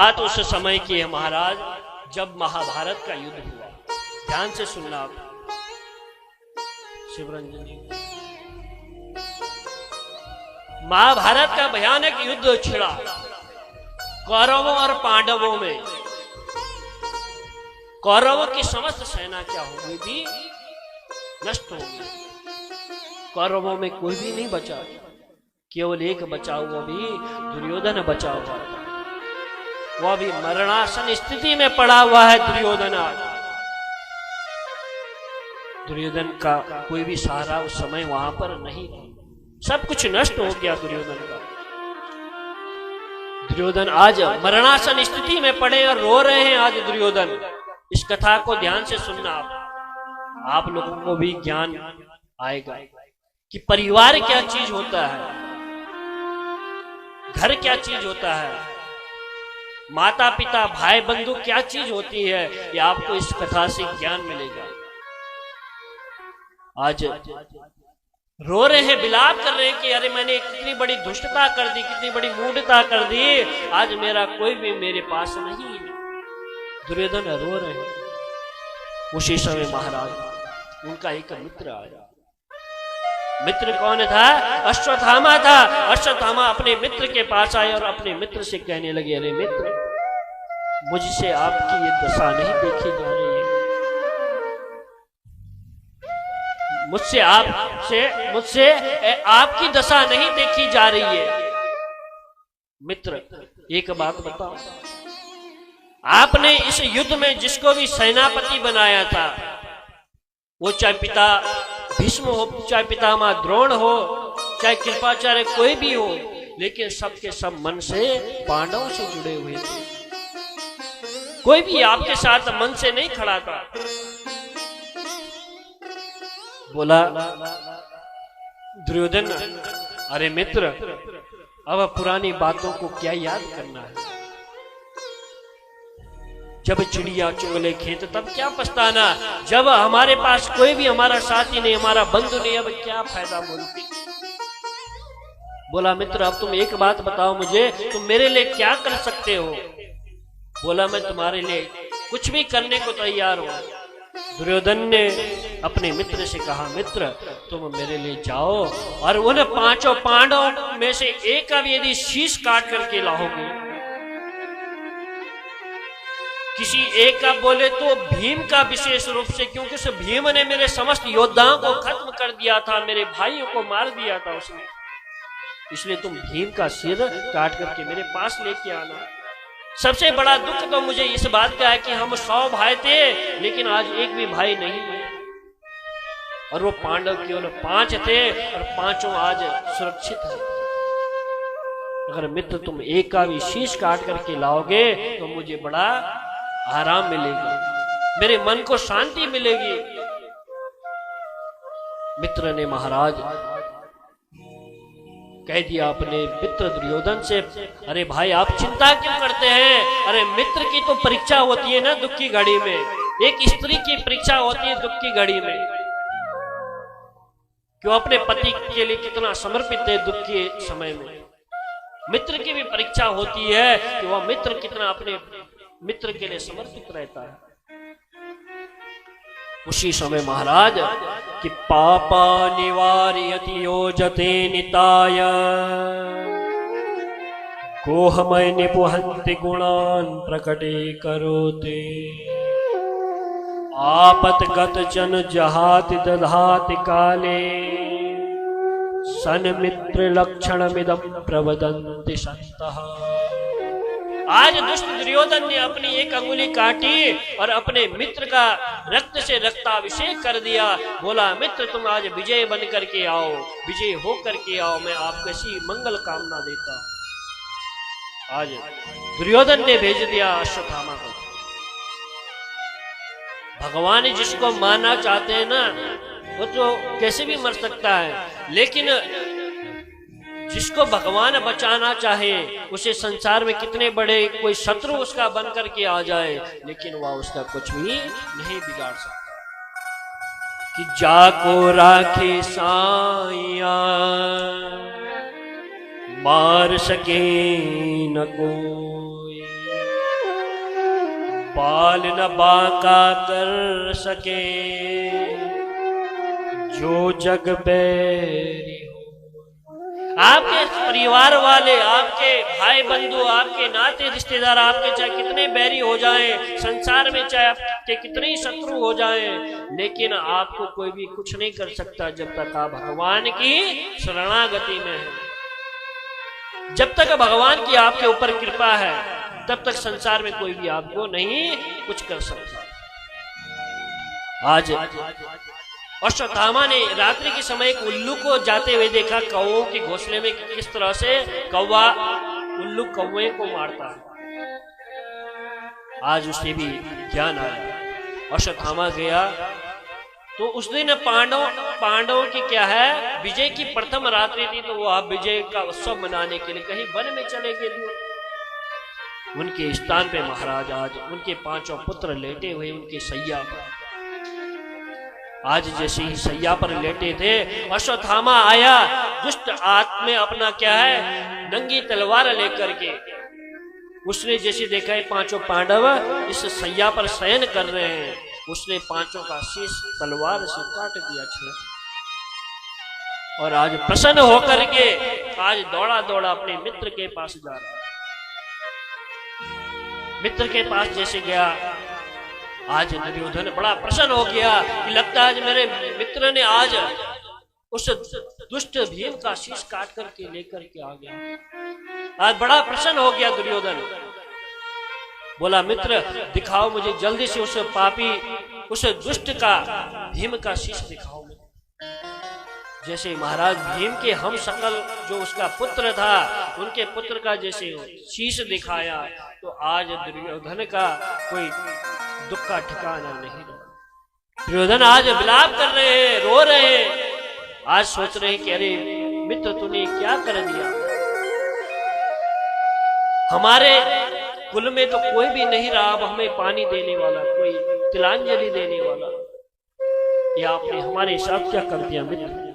बात उस समय की है महाराज, जब महाभारत का युद्ध हुआ। ध्यान से सुनना आप शिवरंजन जी। महाभारत का भयानक युद्ध छिड़ा कौरवों और पांडवों में। कौरवों की समस्त सेना क्या हो गई थी? नष्ट हो गई। कौरवों में कोई भी नहीं बचा, केवल एक बचा हुआ भी दुर्योधन बचा हुआ था। वह भी मरणासन स्थिति में पड़ा हुआ है दुर्योधन। आज दुर्योधन का कोई भी सहारा उस समय वहां पर नहीं था, सब कुछ नष्ट हो गया दुर्योधन का। दुर्योधन आज मरणासन स्थिति में पड़े और रो रहे हैं आज दुर्योधन। इस कथा को ध्यान से सुनना, आप लोगों को भी ज्ञान आएगा कि परिवार क्या चीज होता है, घर क्या चीज होता है, माता पिता भाई बंधु क्या चीज होती है। ये आपको इस कथा से ज्ञान मिलेगा। आज रो रहे हैं, विलाप कर रहे हैं कि अरे मैंने कितनी बड़ी दुष्टता कर दी, कितनी बड़ी मूढ़ता कर दी, आज मेरा कोई भी मेरे पास नहीं है। दुर्योधन रो रहे हैं। उसी समय महाराज उनका एक मित्र आया। मित्र कौन था? अश्वत्थामा था। अश्वत्थामा अपने मित्र के पास आए और अपने मित्र से कहने लगे, अरे मित्र, मुझसे आपकी ये दशा नहीं देखी जा रही है। मुझसे आपकी दशा नहीं देखी जा रही है। मित्र, एक बात बताओ, आपने इस युद्ध में जिसको भी सेनापति बनाया था, वो चाहे पिता भीष्म हो, चाहे पितामह द्रोण हो, चाहे कृपाचार्य कोई भी हो, लेकिन सबके सब मन से पांडवों से जुड़े हुए थे। कोई भी आपके साथ मन से नहीं खड़ा था। बोला दुर्योधन, अरे मित्र, अब पुरानी बातों को क्या याद करना है? जब चिड़िया चुगले खेत तब क्या पछताना। जब हमारे पास कोई भी हमारा साथी नहीं, हमारा बंधु नहीं, अब क्या फायदा बोलती। बोला मित्र, अब तुम एक बात बताओ मुझे, तुम मेरे लिए क्या कर सकते हो? बोला मैं तुम्हारे लिए कुछ भी करने को तैयार हूं। दुर्योधन ने अपने मित्र से कहा, मित्र तुम मेरे लिए जाओ और उन पांचों पांडवों में से एक का भी यदि शीश काट करके लाओगे, किसी एक का बोले तो भीम का विशेष रूप से, क्योंकि उस भीम ने मेरे समस्त योद्धाओं को खत्म कर दिया था, मेरे भाइयों को मार दिया था उसने, इसलिए तुम भीम का सिर काट करके मेरे पास लेके आना। सबसे बड़ा दुख तो मुझे इस बात का है कि हम 100 भाई थे, लेकिन आज एक भी भाई नहीं है, और वो पांडव केवल 5 थे और पांचों आज सुरक्षित है। अगर मित्र तुम एक का भी शीश काट करके लाओगे तो मुझे बड़ा आराम मिलेगा, मेरे मन को शांति मिलेगी। मित्र ने महाराज कह दिया अपने मित्र दुर्योधन से, अरे भाई आप चिंता क्यों करते हैं? अरे मित्र की तो परीक्षा होती है ना दुख की घड़ी में, एक स्त्री की परीक्षा होती है दुख की घड़ी में। क्यों अपने पति के लिए कितना समर्पित है दुख के समय में। मित्र की भी परीक्षा होती है कि वह मित्र कितना अपने मित्र के लिए समर्पित रहता है। उसी समय महाराज कि पापा निवारयति योजते निताय गोहमय निपुहन्ति गुणान प्रकटे करोते आपतगत जन जहाति दधाति काले सन्मित्र लक्षणमिदं प्रवदन्ति सन्तः। आज दुष्ट दुर्योधन ने अपनी एक अंगुली काटी और अपने मित्र का रक्त से रक्ताभिषेक कर दिया। बोला मित्र तुम आज विजय बन करके आओ, विजय हो करके आओ, मैं आपको ऐसी मंगल कामना देता हूं। आज दुर्योधन ने भेज दिया अश्वत्थामा को। भगवान जिसको मारना चाहते हैं ना, वो तो कैसे भी मर सकता है, लेकिन जिसको भगवान बचाना चाहे उसे संसार में कितने बड़े कोई शत्रु उसका बन करके आ जाए, लेकिन वह उसका कुछ भी नहीं बिगाड़ सकता। कि जाको राखे साइया मार सके न कोई, बाल न बांका कर सके जो जग बैरी हो। आपके परिवार वाले, आपके भाई बंधु, आपके नाते रिश्तेदार आपके चाहे कितने बैरी हो जाएं, संसार में चाहे आपके कितने शत्रु हो जाएं, लेकिन आपको कोई भी कुछ नहीं कर सकता जब तक आप भगवान की शरणागति में हैं। जब तक भगवान की आपके ऊपर कृपा है तब तक संसार में कोई भी आपको नहीं कुछ कर सकता। आज अश्वत्थामा ने रात्रि के समय एक उल्लू को जाते हुए देखा, कौओं के घोंसले में किस तरह से उल्लू कौवे को मारता है। आज उसे भी ज्ञान आया। अश्वत्थामा गया तो उस दिन पांडवों की क्या है, विजय की प्रथम रात्रि थी, तो वो आप विजय का उत्सव मनाने के लिए कहीं वन में चले गए। उनके स्थान पे महाराज आज उनके 5 पुत्र लेटे हुए उनके सैया पर। आज जैसे ही सैया पर लेटे थे, अश्वत्थामा आया दुष्ट आत्मा अपना क्या है नंगी तलवार लेकर के। उसने जैसे देखा है 5 पांडव इस सैया पर शयन कर रहे हैं, उसने 5 का शीश तलवार से काट दिया छिड़क। और आज प्रसन्न होकर के आज दौड़ा दौड़ा अपने मित्र के पास जा रहा है। मित्र के पास जैसे गया, आज दुर्योधन बड़ा प्रसन्न हो गया कि लगता है आज मेरे मित्र ने आज उस दुष्ट भीम का शीश काट करके लेकर के आ गया। आज बड़ा प्रसन्न हो गया दुर्योधन। बोला मित्र दिखाओ मुझे जल्दी से उस पापी उस दुष्ट का भीम का शीश दिखाओ। जैसे महाराज भीम के हम सकल जो उसका पुत्र था उनके पुत्र का जैसे शीश दिखाया, तो आज दुर्योधन का कोई दुख का ठिकाना नहीं रहा। दुर्योधन आज विलाप कर रहे हैं, रो रहे हैं। आज सोच रहे हैं कि अरे मित्र तूने क्या कर दिया, हमारे कुल में तो कोई भी नहीं रहा, अब हमें पानी देने वाला, कोई तिलांजलि देने वाला, या आपने हमारे साथ क्या कर दिया मित्र।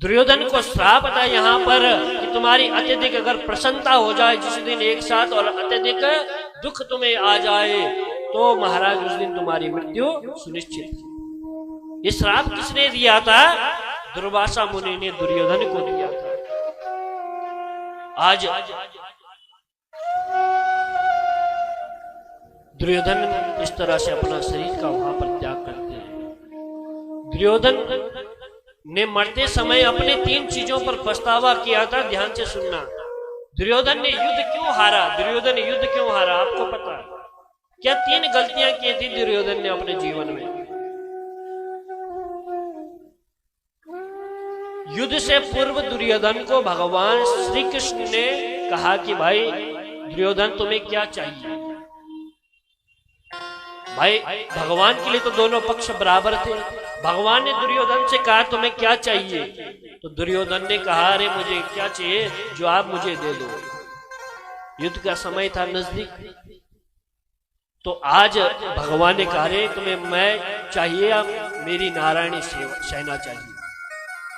दुर्योधन को श्राप था यहाँ पर कि तुम्हारी अत्यधिक अगर प्रसन्नता हो जाए जिस दिन एक साथ और अत्यधिक दुख तुम्हें आ जाए तो महाराज उस दिन तुम्हारी मृत्यु सुनिश्चित। ये श्राप किसने दिया था? दुर्वासा मुनि ने दुर्योधन को दिया था। आज दुर्योधन इस तरह से अपना शरीर का वहां पर त्याग करते हैं। दुर्योधन ने मरते समय अपने 3 चीजों पर पछतावा किया था, ध्यान से सुनना। दुर्योधन ने युद्ध क्यों हारा? दुर्योधन ने युद्ध क्यों हारा आपको पता है क्या? 3 गलतियां की थी दुर्योधन ने अपने जीवन में। युद्ध से पूर्व दुर्योधन को भगवान श्री कृष्ण ने कहा कि भाई दुर्योधन तुम्हें क्या चाहिए? भाई भगवान के लिए तो दोनों पक्ष बराबर थे। भगवान ने दुर्योधन से कहा तुम्हें क्या चाहिए? तो दुर्योधन ने कहा अरे मुझे क्या चाहिए जो आप मुझे दे दो। युद्ध का समय था नजदीक, तो आज भगवान ने कहा रे तुम्हें मैं चाहिए या मेरी नारायणी सेना चाहिए?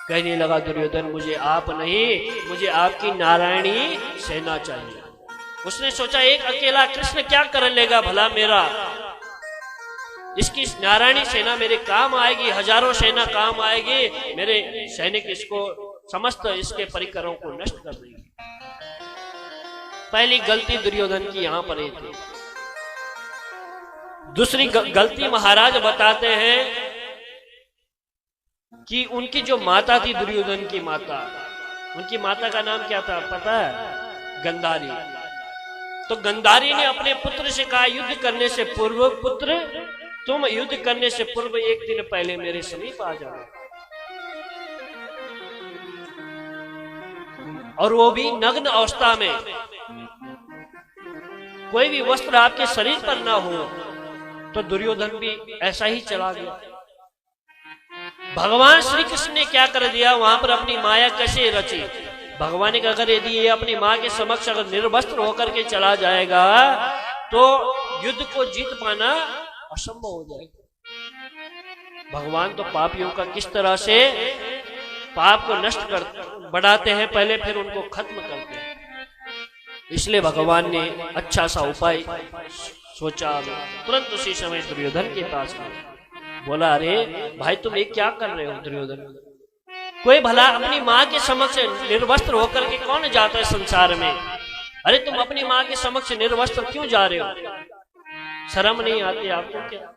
कहने लगा दुर्योधन मुझे आप नहीं, मुझे आपकी नारायणी सेना चाहिए। उसने सोचा एक अकेला कृष्ण क्या कर लेगा भला मेरा, इसकी नारायणी सेना मेरे काम आएगी, हजारों सेना काम आएगी, मेरे सैनिक इसको समस्त इसके परिकरों को नष्ट कर देंगे। पहली गलती दुर्योधन की यहां पर थी। दूसरी गलती महाराज बताते हैं कि उनकी जो माता थी दुर्योधन की माता, उनकी माता का नाम क्या था पता है? गंधारी। तो गंधारी ने अपने पुत्र से कहा युद्ध करने से पूर्व पुत्र तुम युद्ध करने से पूर्व 1 दिन पहले मेरे समीप आ जाओ, और वो भी नग्न अवस्था में, कोई भी वस्त्र आपके शरीर पर ना हो। तो दुर्योधन भी ऐसा ही चला गया। भगवान श्री कृष्ण ने क्या कर दिया वहां पर, अपनी माया कैसे रची। भगवान ने कहा अगर यदि ये अपनी मां के समक्ष अगर निर्वस्त्र होकर के चला जाएगा तो युद्ध को जीत पाना असंभव हो जाएगा। भगवान तो पापियों का किस तरह से पाप को नष्ट कर बढ़ाते हैं पहले, फिर उनको खत्म करते हैं। इसलिए भगवान ने अच्छा सा उपाय सोचा। तुरंत उसी समय दुर्योधन के पास गया, बोला अरे भाई तुम ये क्या कर रहे हो दुर्योधन? कोई भला अपनी माँ के समक्ष निर्वस्त्र होकर के कौन जाता है संसार में? अरे तुम अपनी माँ के समक्ष निर्वस्त्र क्यों जा रहे हो? शर्म नहीं आती आपको क्या?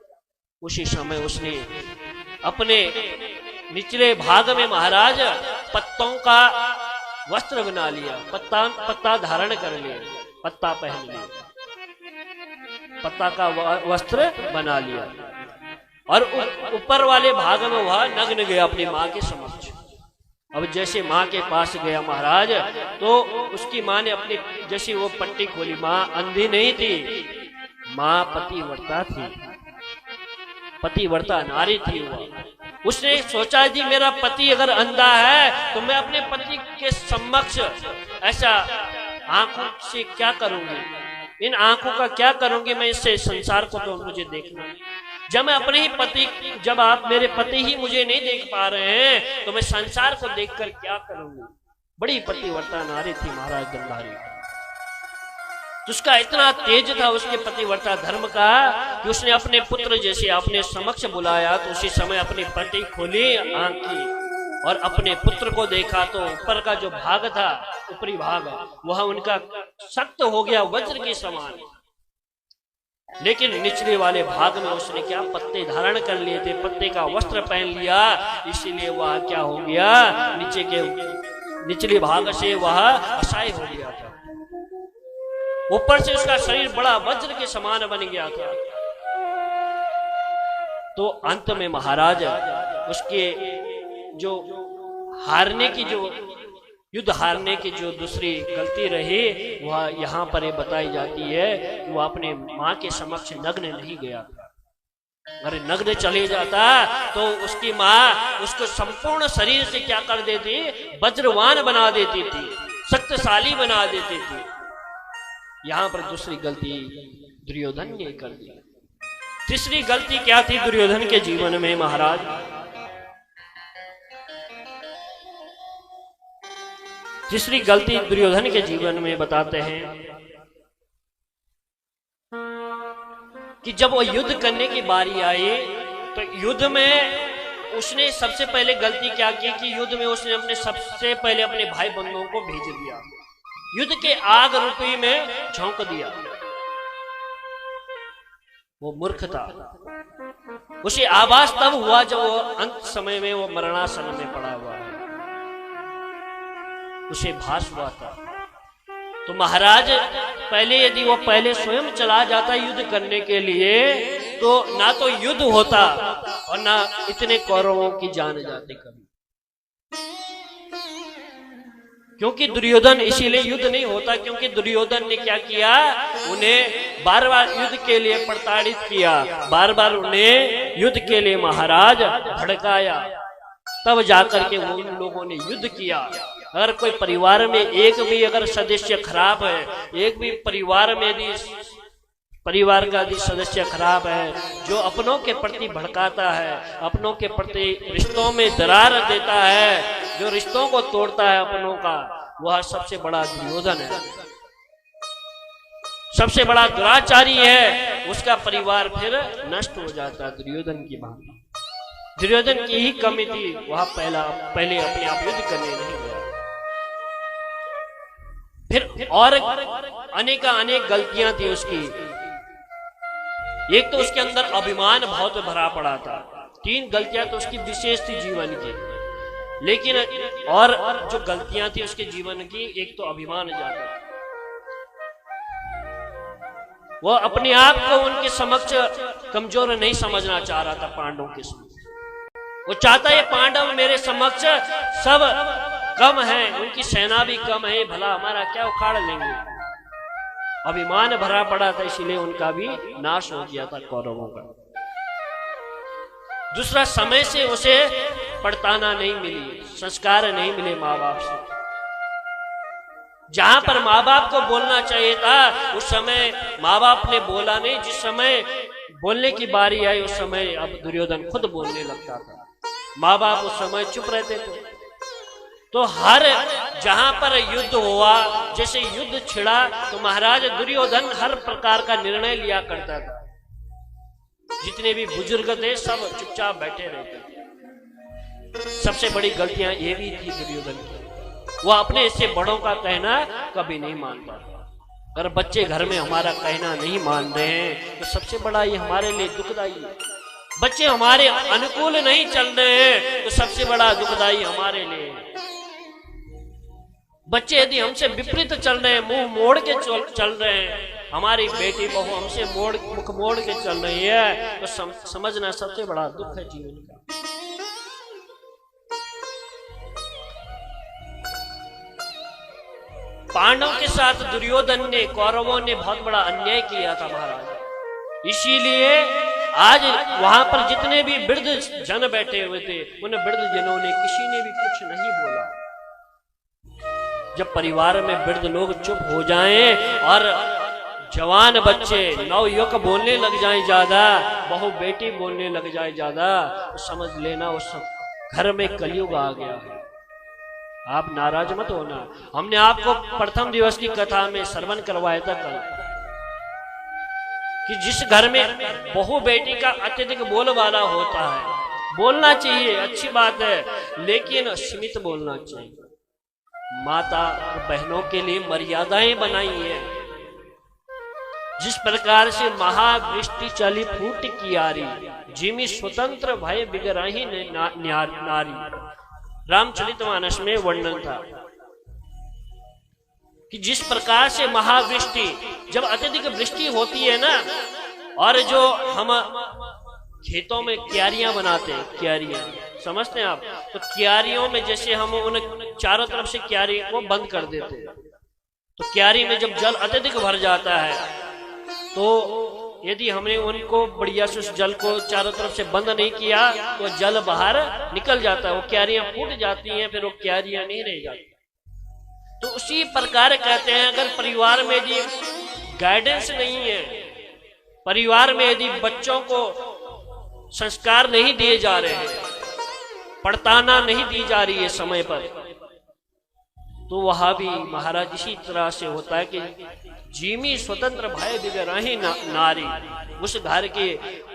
उसी समय उसने अपने निचले भाग में महाराज पत्तों का वस्त्र बना लिया, पत्ता धारण कर लिया, पत्ता पहन लिया, पत्ता का वस्त्र बना लिया और ऊपर वाले भाग में वह नग्न गया अपनी माँ के समक्ष। अब जैसे माँ के पास गया महाराज तो उसकी माँ ने अपनी जैसी वो पट्टी खोली, माँ अंधी नहीं थी, माँ पतिव्रता थी, पतिव्रता नारी थी वह। उसने सोचा जी मेरा पति अगर अंधा है तो मैं अपने पति के समक्ष ऐसा आंखों से क्या करूंगी, इन आंखों का क्या करूंगी मैं, इससे संसार को तो मुझे देखना। जब मैं अपने ही पति, जब आप मेरे पति ही मुझे नहीं देख पा रहे हैं तो मैं संसार को देखकर क्या करूंगी। बड़ी पतिव्रता नारी थी महाराज गंधारी। तो उसका इतना तेज था उसके पतिव्रता धर्म का कि उसने अपने पुत्र जैसे अपने समक्ष बुलाया तो उसी समय अपनी पट्टी खोली आंख की और अपने पुत्र को देखा तो ऊपर का जो भाग था, ऊपरी भाग, वह उनका सख्त हो गया वज्र के समान, लेकिन निचले वाले भाग में उसने क्या पत्ते धारण कर लिए थे, पत्ते का वस्त्र पहन लिया, इसीलिए वह क्या हो गया, नीचे के निचले भाग से वह असहाय हो गया था। ऊपर से उसका शरीर बड़ा वज्र के समान बन गया था। तो अंत में महाराज उसके जो हारने की, जो युद्ध हारने की जो दूसरी गलती रही वह यहाँ पर बताई जाती है, वो अपने माँ के समक्ष नग्न नहीं गया था। अगर नग्न चले जाता तो उसकी माँ उसको संपूर्ण शरीर से क्या कर देती, वज्रवान बना देती थी, शक्तिशाली बना देती थी। यहाँ पर दूसरी गलती दुर्योधन ने कर दी। तीसरी गलती क्या थी दुर्योधन के जीवन में महाराज? तीसरी गलती दुर्योधन के जीवन में बताते हैं कि जब वो युद्ध करने की बारी आई तो युद्ध में उसने सबसे पहले गलती क्या की कि युद्ध में उसने अपने सबसे पहले अपने भाई बंधुओं को भेज दिया, युद्ध के आग रूपी में झोंक दिया। वो मूर्ख था। उसे आभास तब हुआ जब वो अंत समय में वो मरणासन में पड़ा हुआ है, उसे भास हुआ था। तो महाराज पहले यदि वो पहले स्वयं चला जाता युद्ध करने के लिए तो ना तो युद्ध होता और ना इतने कौरवों की जान जाती कभी। क्योंकि दुर्योधन, इसीलिए युद्ध नहीं होता क्योंकि दुर्योधन ने क्या किया, उन्हें बार बार युद्ध के लिए प्रताड़ित किया, बार बार उन्हें युद्ध के लिए महाराज भड़काया, तब जाकर के वो उन लोगों ने युद्ध किया। अगर कोई परिवार में एक भी अगर सदस्य खराब है, एक भी परिवार में यदि परिवार का यदि सदस्य खराब है, जो अपनों के प्रति भड़काता है, अपनों के प्रति रिश्तों में दरार देता है, जो रिश्तों को तोड़ता है अपनों का, वह सबसे बड़ा दुर्योधन है, सबसे बड़ा दुराचारी है। उसका परिवार फिर नष्ट हो जाता है दुर्योधन की भांति। दुर्योधन की ही कमी थी, वह पहले अपने आप युद्ध करने नहीं गया। फिर और अनेक गलतियां थी उसकी। एक तो उसके अंदर अभिमान बहुत भरा पड़ा था। 3 गलतियां तो उसकी विशेष थी जीवन की, लेकिन और जो गलतियां थी उसके जीवन की, एक तो अभिमान ज्यादा। वो अपने आप को उनके समक्ष कमजोर नहीं समझना चाह रहा था पांडवों के समक्ष। वो चाहता है पांडव मेरे समक्ष सब कम है, उनकी सेना भी कम है, भला हमारा क्या उखाड़ लेंगे। अभिमान भरा पड़ा था, इसीलिए उनका भी नाश हो गया था कौरवों का। दूसरा, समय से उसे पड़ताना नहीं मिली, संस्कार नहीं मिले माँ बाप से। जहां पर माँ बाप को बोलना चाहिए था उस समय माँ बाप ने बोला नहीं। जिस समय बोलने की बारी आई उस समय अब दुर्योधन खुद बोलने लगता था, माँ बाप उस समय चुप रहते थे। तो हर जहां पर युद्ध हुआ, जैसे युद्ध छिड़ा तो महाराज दुर्योधन हर प्रकार का निर्णय लिया करता था। जितने भी बुजुर्ग थे सब चुपचाप बैठे रहते थे। सबसे बड़ी गलतियां ये भी थी दुर्योधन की, वो अपने से बड़ों का कहना कभी नहीं मानता। अगर बच्चे घर में हमारा कहना नहीं मान रहे हैं तो सबसे बड़ा ये हमारे लिए दुखदाई है। बच्चे हमारे अनुकूल नहीं चल रहे हैं तो सबसे बड़ा दुखदाई हमारे लिए। बच्चे यदि हमसे विपरीत चल रहे हैं, मुंह मोड़ के चल रहे हैं, हमारी बेटी बहू हमसे मुख मोड़ के चल रही है, तो समझना सबसे बड़ा दुख है जीवन का। पांडवों के साथ दुर्योधन ने, कौरवों ने बहुत बड़ा अन्याय किया था महाराज। इसीलिए आज वहां पर जितने भी वृद्ध जन बैठे हुए थे, उन वृद्ध जनों ने किसी ने भी कुछ नहीं बोला। जब परिवार में वृद्ध लोग चुप हो जाएं और जवान बच्चे नवयुवक बोलने लग जाएं ज्यादा, बहू बेटी बोलने लग जाए ज्यादा, तो समझ लेना उस घर में कलयुग आ गया है। आप नाराज मत होना। हमने आपको प्रथम दिवस की कथा में श्रवण करवाया था कल कि जिस घर में बहू बेटी का अत्यधिक बोलबाला होता है, बोलना चाहिए, अच्छी बात है, लेकिन सीमित बोलना चाहिए। माता और बहनों के लिए मर्यादाएं बनाई है। जिस प्रकार से महावृष्टि चली फूट कियारी, जिमी स्वतंत्र भय बिगराही नारी, रामचरितमानस में वर्णन था कि जिस प्रकार से महावृष्टि, जब अत्यधिक वृष्टि होती है ना, और जो हम खेतों में क्यारियां बनाते हैं, क्यारियां समझते हैं आप, तो क्यारियों में जैसे हम उन चारों तरफ से क्यारी को बंद कर देते हैं, तो क्यारी में जब जल अत्यधिक भर जाता है, तो यदि हमने उनको बढ़िया से उस जल को चारों तरफ से बंद नहीं किया तो जल बाहर निकल जाता है, वो क्यारियां फूट जाती हैं, फिर वो क्यारियां नहीं रह जाती। तो उसी प्रकार कहते हैं, अगर परिवार में यदि गाइडेंस नहीं है, परिवार में यदि बच्चों को संस्कार नहीं दिए जा रहे हैं, पड़ताना नहीं दी जा रही है समय पर, तो वहां भी महाराज इसी तरह से होता है कि जीमी स्वतंत्र भय बिगराही नारी। उस घर की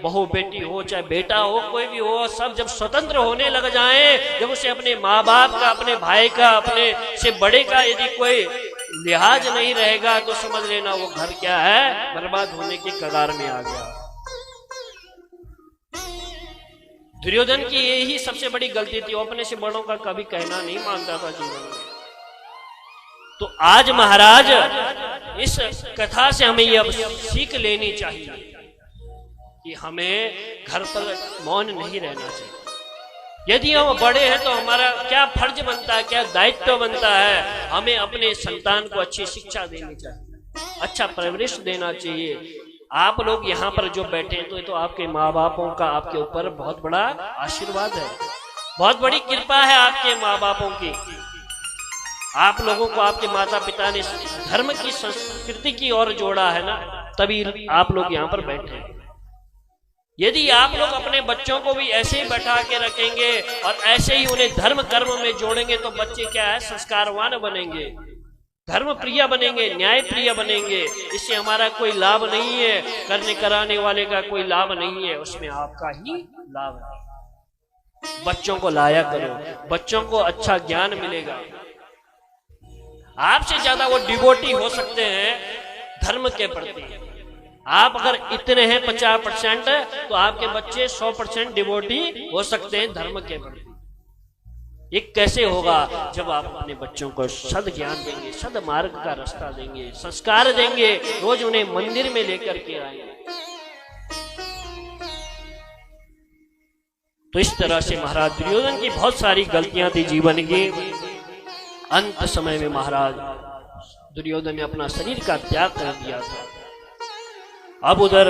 बहू बेटी हो चाहे बेटा हो, कोई भी हो, सब जब स्वतंत्र होने लग जाएं, जब उसे अपने माँ बाप का, अपने भाई का, अपने से बड़े का यदि कोई लिहाज नहीं रहेगा, तो समझ लेना वो घर क्या है, बर्बाद होने की कगार में आ गया। दुर्योधन की यही सबसे बड़ी गलती थी, वो अपने से बड़ों का कभी कहना नहीं मानता था जीवन में। तो आज महाराज इस कथा से हमें यह सीख लेनी चाहिए कि हमें घर पर मौन नहीं रहना चाहिए। यदि हम बड़े हैं तो हमारा क्या फर्ज बनता है, क्या दायित्व बनता है, हमें अपने संतान को अच्छी शिक्षा देनी चाहिए, अच्छा परवरिश देना चाहिए। आप लोग यहाँ पर जो बैठे हैं, तो ये तो आपके माँ बापों का आपके ऊपर बहुत बड़ा आशीर्वाद है, बहुत बड़ी कृपा है आपके माँ बापों की। आप लोगों को आपके माता पिता ने धर्म की, संस्कृति की ओर जोड़ा है ना, तभी आप लोग यहाँ पर बैठे हैं। यदि आप लोग अपने बच्चों को भी ऐसे ही बैठा के रखेंगे और ऐसे ही उन्हें धर्म कर्म में जोड़ेंगे, तो बच्चे क्या है, संस्कारवान बनेंगे, धर्म प्रिय बनेंगे, न्याय प्रिय बनेंगे। इससे हमारा कोई लाभ नहीं है, करने कराने वाले का कोई लाभ नहीं है, उसमें आपका ही लाभ है। बच्चों को लाया करो, बच्चों को अच्छा ज्ञान मिलेगा। आपसे ज्यादा वो डिवोटी हो सकते हैं धर्म के प्रति। आप अगर इतने हैं 50%, तो आपके बच्चे 100% डिवोटी हो सकते हैं धर्म के प्रति। ये कैसे होगा? जब आप अपने बच्चों को सद ज्ञान देंगे, सद मार्ग का रास्ता देंगे, संस्कार देंगे, रोज उन्हें मंदिर में लेकर के आएंगे। तो इस तरह से महाराज दुर्योधन की बहुत सारी गलतियां थी जीवन की। अंत समय में महाराज दुर्योधन ने अपना शरीर का त्याग कर दिया था। अब उधर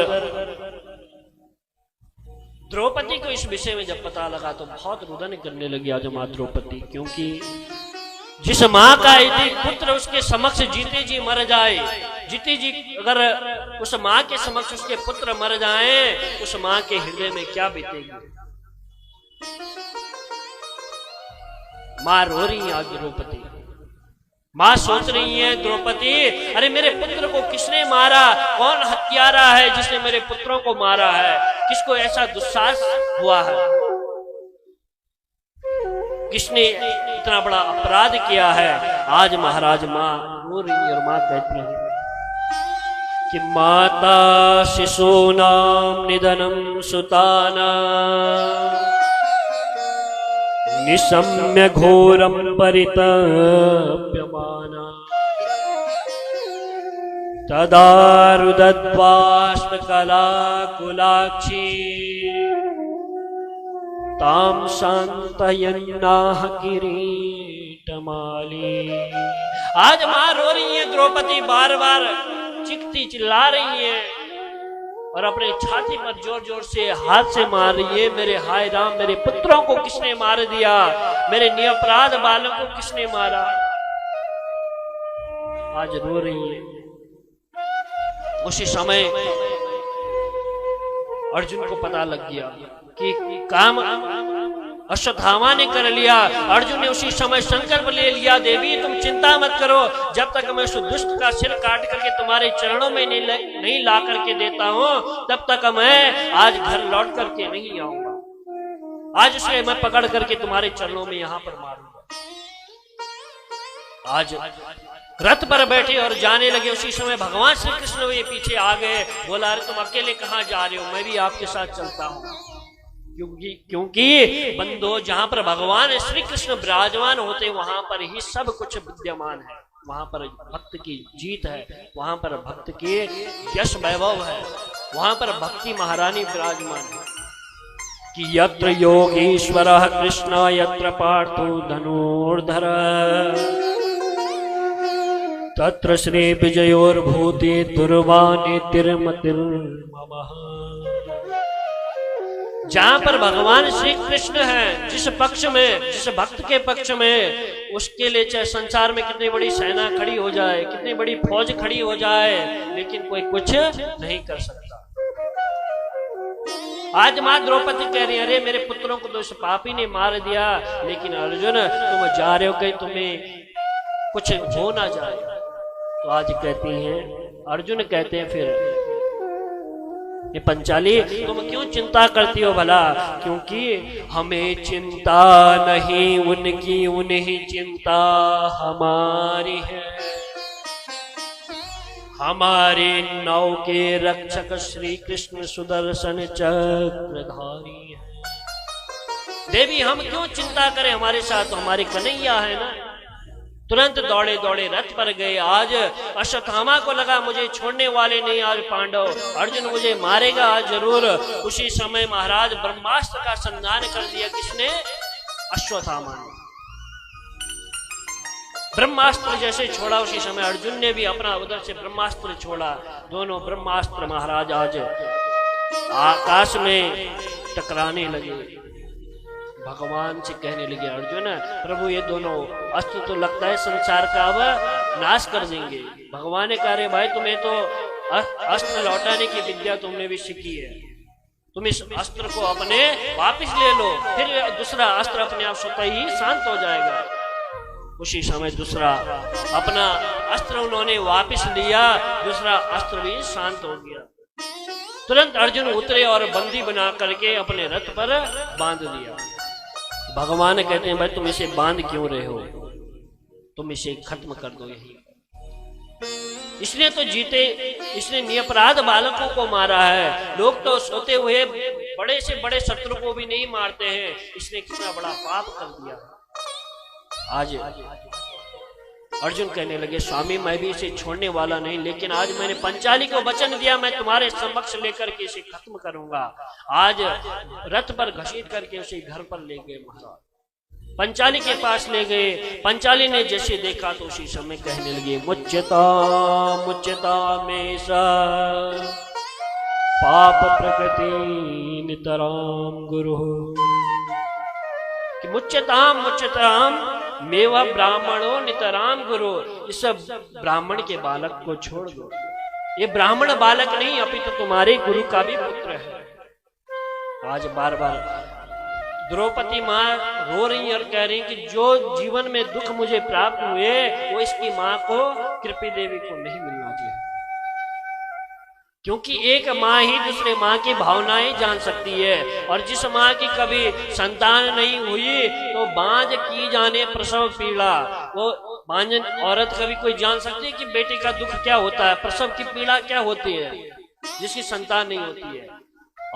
द्रौपदी को इस विषय में जब पता लगा तो बहुत रुदन करने लगी आज मां द्रौपदी, क्योंकि जिस मां का यदि पुत्र उसके समक्ष जीते जी मर जाए, जीते जी अगर उस मां के समक्ष उसके पुत्र मर जाए, उस मां के हृदय में क्या बीतेगी। मां रो रही है आज द्रौपदी। मां सोच रही है द्रौपदी, अरे मेरे पुत्र को किसने मारा? कौन हत्यारा है जिसने मेरे पुत्रों को मारा है? किसको ऐसा दुस्साहस हुआ है? किसने इतना बड़ा अपराध किया है? आज महाराज मां रो रही है और मां कहती है कि माता शिशूनां निधनं सुतानां निशम्य घोरं परितप्यमाना तदा रुदद्बाष्पकलाकुलाक्षी तां शान्तयन्नाह किरीटमाली। आज मां रो रही है द्रौपदी, बार बार चिखती चिल्ला रही है और अपने छाती पर जोर जोर से हाथ से मार रही है, मेरे हाय राम, मेरे पुत्रों को किसने मार दिया? मेरे निरपराध बालक को किसने मारा? आज रो रही है। उसी समय अर्जुन को पता लग गया कि काम अश्वत्थामा ने कर लिया। अर्जुन ने उसी समय संकल्प ले लिया, देवी तुम चिंता मत करो, जब तक मैं उस दुष्ट का सिर काट करके तुम्हारे चरणों में नहीं ला करके देता हूं, तब तक मैं आज घर लौट करके नहीं आऊंगा। आज उसे मैं पकड़ करके तुम्हारे चरणों में यहां पर मारूंगा। आज रथ पर बैठे और जाने लगे। उसी समय भगवान श्री कृष्ण वे पीछे आ गए। बोला, अरे तुम अकेले कहां जा रहे हो? मैं भी आपके साथ चलता हूं। क्योंकि बंदो, जहां पर भगवान श्री कृष्ण विराजमान होते वहां पर ही सब कुछ विद्यमान है। वहां पर भक्त की जीत है, वहां पर भक्त के यश वैभव है, वहां पर भक्ति महारानी विराजमान है। कि यत्र योगीश्वरः कृष्ण यत्र पार्थो धनुर्धर तत्र श्री विजयोर्भूति दुर्वानितिर्मतिर्ममः। जहां पर भगवान श्री कृष्ण है, जिस पक्ष में, जिस भक्त के पक्ष में, उसके लिए चाहे संसार में कितनी बड़ी सेना खड़ी हो जाए, कितनी बड़ी फौज खड़ी हो जाए, लेकिन कोई कुछ नहीं कर सकता। आज मां द्रौपदी कह रही है, अरे मेरे पुत्रों को तो उस पापी ने मार दिया, लेकिन अर्जुन तुम जा रहे हो कहीं तुम्हें कुछ हो ना जाए। तो आज कहती हैं, अर्जुन कहते हैं फिर, ये पंचाली तुम क्यों चिंता करती हो भला? क्योंकि हमें चिंता नहीं उनकी, उन्हें चिंता हमारी है। हमारे नौ के रक्षक श्री कृष्ण सुदर्शन चक्रधारी है। देवी हम क्यों चिंता करें, हमारे साथ तो हमारे कन्हैया है ना। तुरंत दौड़े दौड़े रथ पर गए। आज अश्वत्थामा को लगा मुझे छोड़ने वाले नहीं आज पांडव, अर्जुन मुझे मारेगा आज जरूर। उसी समय महाराज ब्रह्मास्त्र का संधान कर दिया। किसने? अश्वत्थामा ने। ब्रह्मास्त्र जैसे छोड़ा, उसी समय अर्जुन ने भी अपना उधर से ब्रह्मास्त्र छोड़ा। दोनों ब्रह्मास्त्र महाराज आज आकाश में टकराने लगे। भगवान से कहने लगे अर्जुन, प्रभु ये दोनों अस्त्र तो लगता है संसार का अब नाश कर देंगे। भगवान ने कहा, भाई तुम्हें तो अस्त्र लौटाने की विद्या तुमने भी सीखी है, तुम इस अस्त्र को अपने वापस ले लो, फिर दूसरा अस्त्र अपने आप स्वतः ही शांत हो जाएगा। उसी समय दूसरा अपना अस्त्र उन्होंने वापस लिया, दूसरा अस्त्र भी शांत हो गया। तुरंत अर्जुन उतरे और बंदी बना करके अपने रथ पर बांध दिया। भगवान कहते हैं, भाई तुम इसे बांध क्यों रहे हो? तुम इसे खत्म कर दो यही। इसने तो जीते, इसने निरपराध बालकों को मारा है। लोग तो सोते हुए बड़े से बड़े शत्रु को भी नहीं मारते हैं, इसने कितना बड़ा पाप कर दिया। आज अर्जुन कहने लगे, स्वामी मैं भी इसे छोड़ने वाला नहीं, लेकिन आज मैंने पंचाली को वचन दिया, मैं तुम्हारे समक्ष लेकर के इसे खत्म करूंगा। आज रथ पर घसीट करके उसे घर पर ले गए महाराज, पंचाली के पास ले गए। पंचाली ने जैसे देखा तो उसी समय कहने लगे, मुच्यता मुच्यता में सा पाप प्रकृति नितराम गुरु। कि मुच्यताम मुच्यताम मेवा ब्राह्मणों नितराम गुरु। इस ब्राह्मण के बालक को छोड़ दो, ये ब्राह्मण बालक नहीं अपितु तुम्हारे गुरु का भी पुत्र है। आज बार बार द्रौपदी माँ रो रही और कह रही कि जो जीवन में दुख मुझे प्राप्त हुए वो इसकी माँ को, कृपी देवी को नहीं मिलना चाहिए, क्योंकि एक माँ ही दूसरे माँ की भावनाएं जान सकती है। और जिस माँ की कभी संतान नहीं हुई तो बांझ की जाने प्रसव पीड़ा, वो बांझन औरत कभी कोई जान सकती है कि बेटे का दुख क्या होता है, प्रसव की पीड़ा क्या होती है जिसकी संतान नहीं होती है।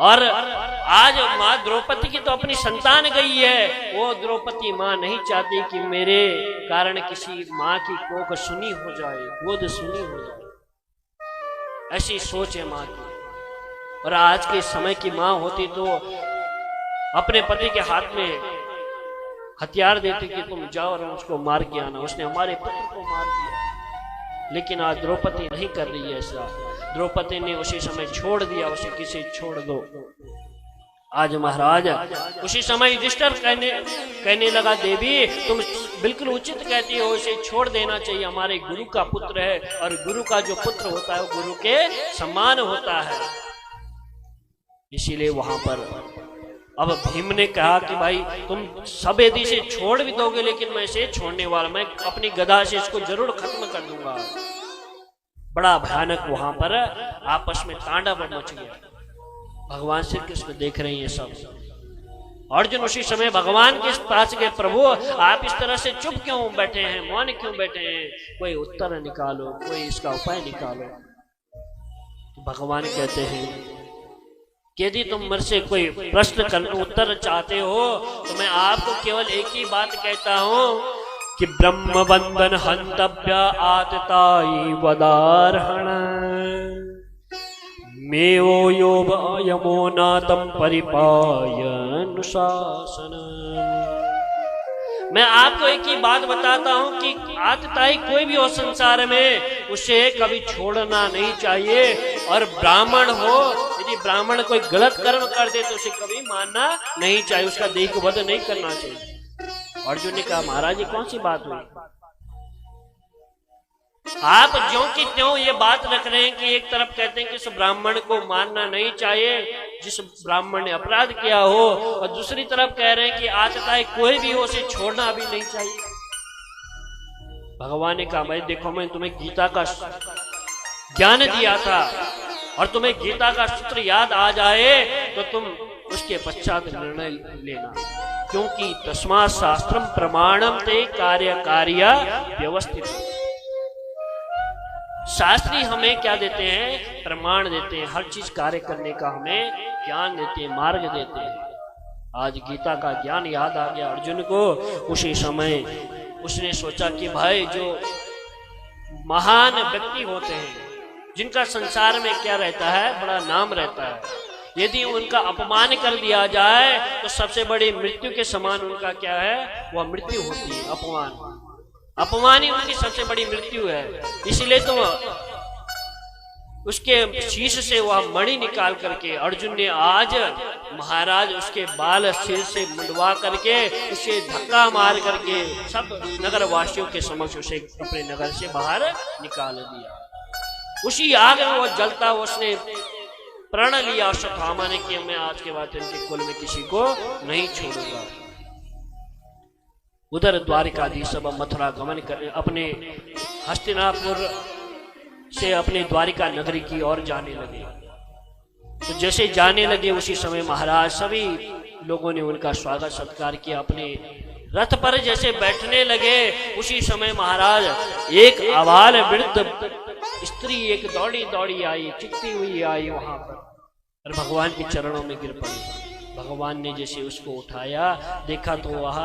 और आज माँ द्रौपदी की तो अपनी संतान गई है, वो द्रौपदी माँ नहीं चाहती कि मेरे कारण किसी माँ की कोख सुनी हो जाए, गोद सुनी हो जाए। ऐसी सोच है माँ की। और आज के समय की माँ होती तो अपने पति के हाथ में हथियार देती कि तुम जाओ और उसको मार के आना, उसने हमारे पति को मार दिया। लेकिन आज द्रौपदी नहीं कर रही है ऐसा। द्रौपदी ने उसी समय छोड़ दिया, उसे किसी छोड़ दो। आज महाराज उसी समय युधिष्ठिर कहने लगा, देवी तुम बिल्कुल उचित कहती हो, उसे छोड़ देना चाहिए, हमारे गुरु का पुत्र है और गुरु का जो पुत्र होता है वो गुरु के समान होता है। इसीलिए वहां पर अब भीम ने कहा कि भाई तुम सब यदि से छोड़ भी दोगे लेकिन मैं इसे छोड़ने वाला, मैं अपनी गदा से इसको जरूर खत्म कर दूंगा। बड़ा भयानक वहां पर आपस में तांडव मच गया। भगवान श्री कृष्ण देख रहे हैं ये सब। अर्जुन उसी समय भगवान के पास गए, प्रभु आप इस तरह से चुप क्यों बैठे हैं, मौन क्यों बैठे हैं, कोई उत्तर निकालो, कोई इसका उपाय निकालो। तो भगवान कहते हैं कि यदि तुम मेरे से कोई प्रश्न कर उत्तर चाहते हो तो मैं आपको केवल एक ही बात कहता हूं कि ब्रह्म बंधन हंतव्य आतताई वदारहण मेवो योग यमो नातम परिपायन शासन। मैं आपको एक ही बात बताता हूं कि आतताई कोई भी हो संसार में उसे कभी छोड़ना नहीं चाहिए। और ब्राह्मण हो, यदि ब्राह्मण कोई गलत कर्म कर दे तो उसे कभी मानना नहीं चाहिए, उसका देह को वध नहीं करना चाहिए। अर्जुन ने कहा महाराज ये कौन सी बात हुई, आप ज्यों की त्यों ये बात रख रहे हैं कि एक तरफ कहते हैं कि इस ब्राह्मण को मारना नहीं चाहिए जिस ब्राह्मण ने अपराध किया हो, और दूसरी तरफ कह रहे हैं कि आतताई कोई भी हो उसे छोड़ना भी नहीं चाहिए। भगवान ने कहा भाई देखो मैं तुम्हें गीता का ज्ञान दिया था और तुम्हें गीता का सूत्र याद आ जाए तो तुम उसके पश्चात निर्णय लेना, क्योंकि तस्मात् शास्त्रम प्रमाणम ते कार्य कार्य व्यवस्थित। शास्त्री हमें क्या देते हैं, प्रमाण देते हैं, हर चीज कार्य करने का हमें ज्ञान देते हैं, मार्ग देते हैं। आज गीता का ज्ञान याद आ गया अर्जुन को। उसी समय उसने सोचा कि भाई जो महान व्यक्ति होते हैं जिनका संसार में क्या रहता है, बड़ा नाम रहता है, यदि उनका अपमान कर दिया जाए तो सबसे बड़ी मृत्यु के समान उनका क्या है, वह मृत्यु होती है। अपमान ही उनकी सबसे बड़ी मृत्यु है। इसलिए तो उसके शीश से वह मणि निकाल करके अर्जुन ने आज महाराज उसके बाल सिर से मुंडवा करके उसे धक्का मार करके सब नगर वासियों के समक्ष उसे अपने नगर से बाहर निकाल दिया। उसी आग में वो जलता उसने प्रण लिया अश्वत्थामा ने कि मैं आज के बाद इनके कुल में किसी को नहीं छोड़ूंगा। उधर द्वारिकाधीश सब मथुरा गमन कर अपने हस्तिनापुर से अपने द्वारिका नगरी की ओर जाने लगे। तो जैसे जाने लगे उसी समय महाराज सभी लोगों ने उनका स्वागत सत्कार किया। अपने रथ पर जैसे बैठने लगे उसी समय महाराज एक आबाल वृद्ध स्त्री एक दौड़ी दौड़ी आई, चिकती हुई आई वहां पर और भगवान के चरणों में गिर पड़ी। भगवान ने जैसे उसको उठाया देखा तो वह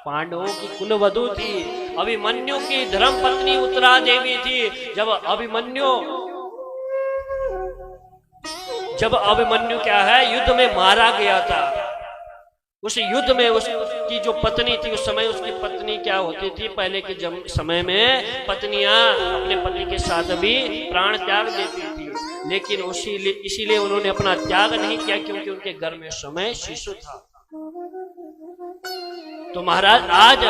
पांडवों की कुलवधू थी, अभिमन्यु की धर्म पत्नी उत्तरा देवी थी। जब अभिमन्यु क्या है युद्ध में मारा गया था, उस युद्ध में उसकी जो पत्नी थी, उस समय उसकी पत्नी क्या होती थी, पहले के समय में पत्नियां अपने पति के साथ भी प्राण त्याग देती थी, लेकिन इसीलिए उन्होंने अपना त्याग नहीं किया क्योंकि उनके घर में समय शिशु था। तो महाराज आज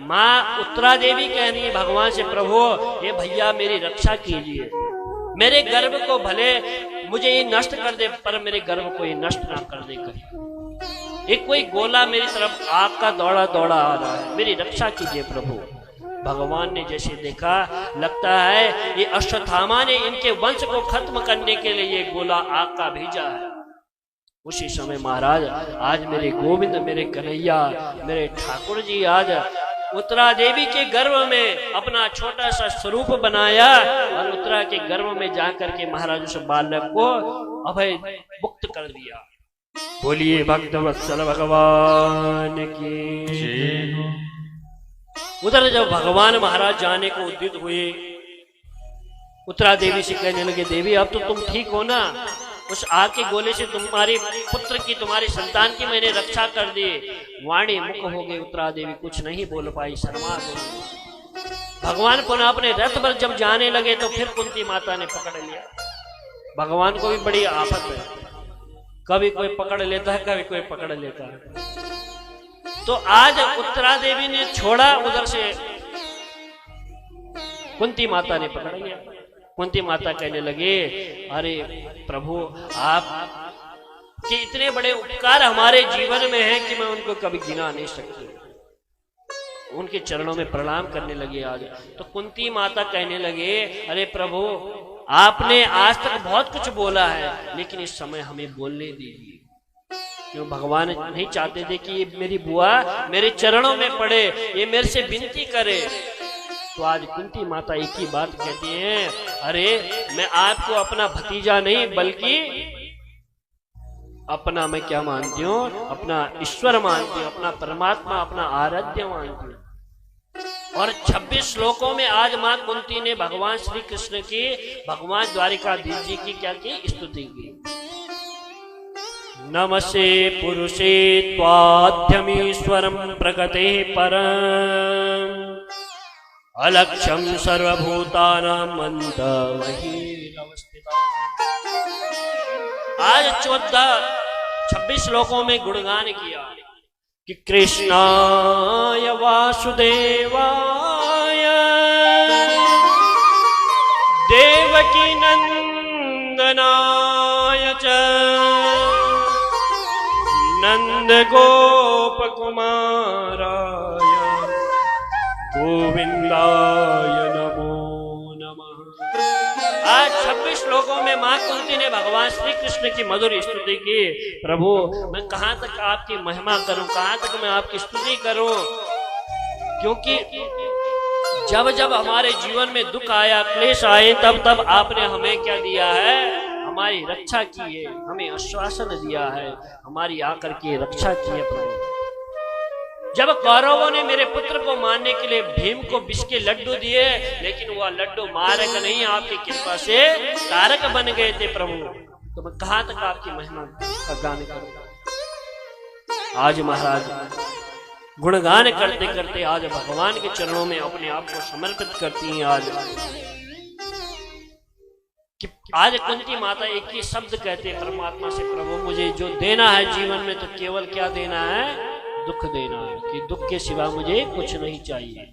माँ उत्तरा देवी कह रही है भगवान से, प्रभु ये भैया मेरी रक्षा कीजिए, मेरे गर्भ को भले मुझे ये नष्ट कर दे पर मेरे गर्भ को ये नष्ट ना कर दे कहीं। एक कोई गोला मेरी तरफ आग का दौड़ा दौड़ा आ रहा है, मेरी रक्षा कीजिए प्रभु। भगवान ने जैसे देखा, लगता है ये अश्वत्थामा ने इनके वंश को खत्म करने के लिए ये गोला आग का भेजा है। उसी समय महाराज आज मेरे गोविंद, मेरे कन्हैया, मेरे ठाकुर जी आज उत्तरा देवी के गर्भ में अपना छोटा सा स्वरूप बनाया और उत्तरा के गर्भ में जाकर के महाराज उस बालक को अभय मुक्त कर दिया। बोलिए भक्त वत्सल भगवान की। उधर जब भगवान महाराज जाने को उद्युत हुए, उत्तरा देवी से कहने लगे, देवी अब तो तुम ठीक हो ना? उस आग के गोले से तुम्हारे पुत्र की, तुम्हारी संतान की मैंने रक्षा कर दी। वाणी मुख हो गई, उत्तरा देवी कुछ नहीं बोल पाई, शर्मा गई। भगवान पुनः अपने रथ पर जब जाने लगे तो फिर कुंती माता ने पकड़ लिया। भगवान को भी बड़ी आफत है, कभी कोई पकड़ लेता है, कभी कोई पकड़ लेता है। तो आज उत्तरा देवी ने छोड़ा, उधर से कुंती माता ने पकड़ लिया। कुंती माता कहने लगे, अरे प्रभु आप के इतने बड़े उपकार हमारे जीवन में हैं कि मैं उनको कभी गिना नहीं सकती। उनके चरणों में प्रणाम करने लगे आज। तो कुंती माता कहने लगे, अरे प्रभु आपने आज तक बहुत कुछ बोला है, लेकिन इस समय हमें बोलने दीजिए। क्यों? भगवान नहीं चाहते थे कि ये मेरी बुआ मेरे चरणों में पड़े, ये मेरे से विनती करे। तो आज कुंती माता एक ही बात कहती हैं, अरे मैं आपको अपना भतीजा नहीं बल्कि अपना, मैं क्या मानती हूँ, अपना ईश्वर मानती हूँ, अपना परमात्मा, अपना आराध्य मानती हूँ। और 26 श्लोकों में आज मां कुंती ने भगवान श्री कृष्ण की, भगवान द्वारिकाधीश जी की क्या की? स्तुति की। नमसे पुरुषे त्वाद्यमीश्वरं प्रगते परम अलक्ष्यम सर्वभूतानां मन्तमहीनवस्थिता। आज 26 श्लोकों में गुणगान किया कि कृष्णाय वासुदेवाय देवकी नंदनाय च नंद गोप कुमाराय गोविंदाय नमो नमः। आज 26 श्लोकों में मां कुंती ने भगवान श्री कृष्ण की मधुर स्तुति की। प्रभु मैं कहां तक आपकी महिमा करूं, कहां तक मैं आपकी स्तुति करूं, क्योंकि जब जब हमारे जीवन में दुख आया, क्लेश आए, तब तब आपने हमें क्या दिया है? हमारी रक्षा की है, हमें आश्वासन दिया है, हमारी आकर के रक्षा की है। प्रभु जब कौरवों ने मेरे पुत्र को मारने के लिए भीम को विष के लड्डू दिए, लेकिन वह लड्डू मारक नहीं, आपकी कृपा से तारक बन गए थे प्रभु। तो मैं कहां तक आपकी महिमा का गान करूंगा? आज महाराज गुणगान करते करते आज भगवान के चरणों में अपने आप को समर्पित करती हैं। आज कुंती माता एक ही शब्द कहते हैं परमात्मा से, प्रभु मुझे जो देना है जीवन में तो केवल क्या देना है? दुख देना है, कि दुख के सिवा मुझे कुछ नहीं चाहिए।